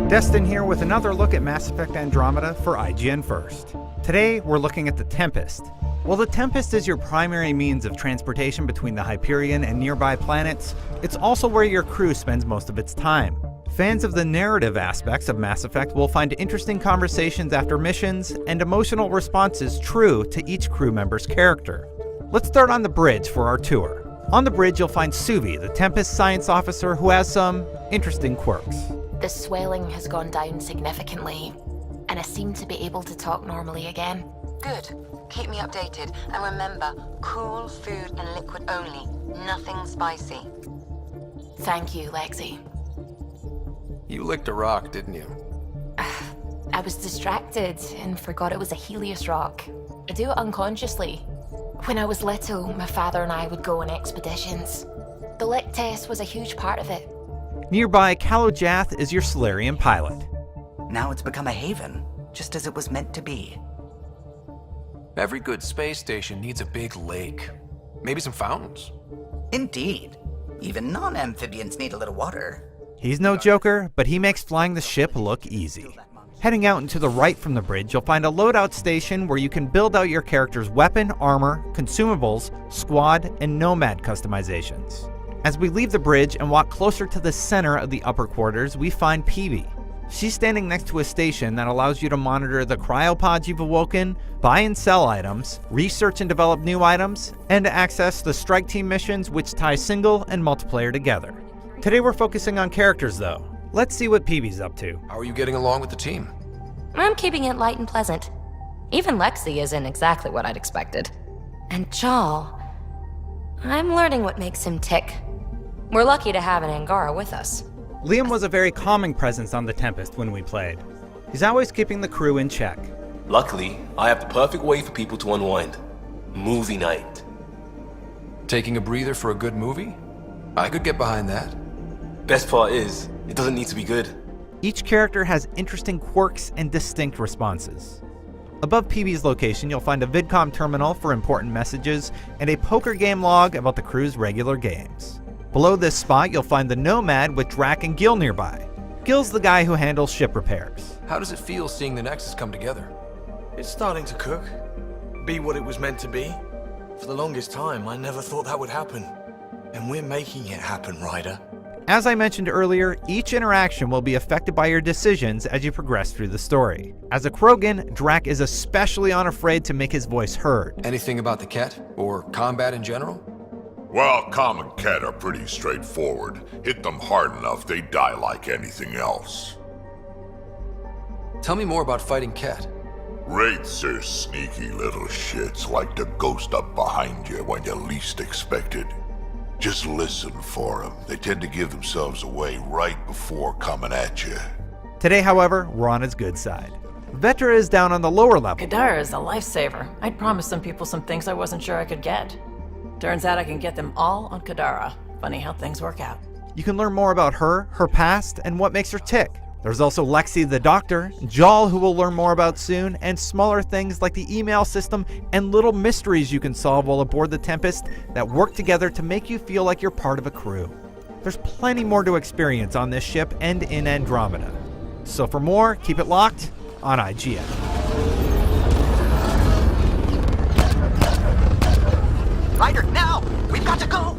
Destin here with another look at Mass Effect Andromeda for IGN First. Today, we're looking at the Tempest. While the Tempest is your primary means of transportation between the Hyperion and nearby planets, it's also where your crew spends most of its time. Fans of the narrative aspects of Mass Effect will find interesting conversations after missions and emotional responses true to each crew member's character. Let's start on the bridge for our tour. On the bridge, you'll find Suvi, the Tempest science officer who has some interesting quirks. The swelling has gone down significantly, and I seem to be able to talk normally again. Good. Keep me updated, and remember, cool food and liquid only. Nothing spicy. Thank you, Lexi. You licked a rock, didn't you? I was distracted and forgot it was a Helios rock. I do it unconsciously. When I was little, my father and I would go on expeditions. The lick test was a huge part of it. Nearby, Kalojath is your Solarian pilot. Now it's become a haven, just as it was meant to be. Every good space station needs a big lake. Maybe some fountains. Indeed. Even non-amphibians need a little water. He's no joker, but he makes flying the ship look easy. Heading out and to the right from the bridge, you'll find a loadout station where you can build out your character's weapon, armor, consumables, squad, and nomad customizations. As we leave the bridge and walk closer to the center of the upper quarters, we find Peavy. She's standing next to a station that allows you to monitor the cryopods you've awoken, buy and sell items, research and develop new items, and to access the strike team missions which tie single and multiplayer together. Today we're focusing on characters though. Let's see what Peavy's up to. How are you getting along with the team? I'm keeping it light and pleasant. Even Lexi isn't exactly what I'd expected. And Jal, I'm learning what makes him tick. We're lucky to have an Angara with us. Liam was a very calming presence on the Tempest when we played. He's always keeping the crew in check. Luckily, I have the perfect way for people to unwind. Movie night. Taking a breather for a good movie? I could get behind that. Best part is, it doesn't need to be good. Each character has interesting quirks and distinct responses. Above Peavy's location, you'll find a VidCom terminal for important messages and a poker game log about the crew's regular games. Below this spot, you'll find the Nomad with Drac and Gil nearby. Gil's the guy who handles ship repairs. How does it feel seeing the Nexus come together? It's starting to cook. Be what it was meant to be. For the longest time, I never thought that would happen. And we're making it happen, Ryder. As I mentioned earlier, each interaction will be affected by your decisions as you progress through the story. As a Krogan, Drac is especially unafraid to make his voice heard. Anything about the Ket, or combat in general? Well, common Ket are pretty straightforward. Hit them hard enough, they die like anything else. Tell me more about fighting Ket. Wraiths are sneaky little shits, like the ghost up behind you when you least expect it. Just listen for them. They tend to give themselves away right before coming at you. Today, however, we're on his good side. Vetra is down on the lower level. Kadara is a lifesaver. I'd promised some people some things I wasn't sure I could get. Turns out I can get them all on Kadara. Funny how things work out. You can learn more about her past, and what makes her tick. There's also Lexi the Doctor, Jal, who we'll learn more about soon, and smaller things like the email system and little mysteries you can solve while aboard the Tempest that work together to make you feel like you're part of a crew. There's plenty more to experience on this ship and in Andromeda. So for more, keep it locked on IGN. Ryder, now! We've got to go!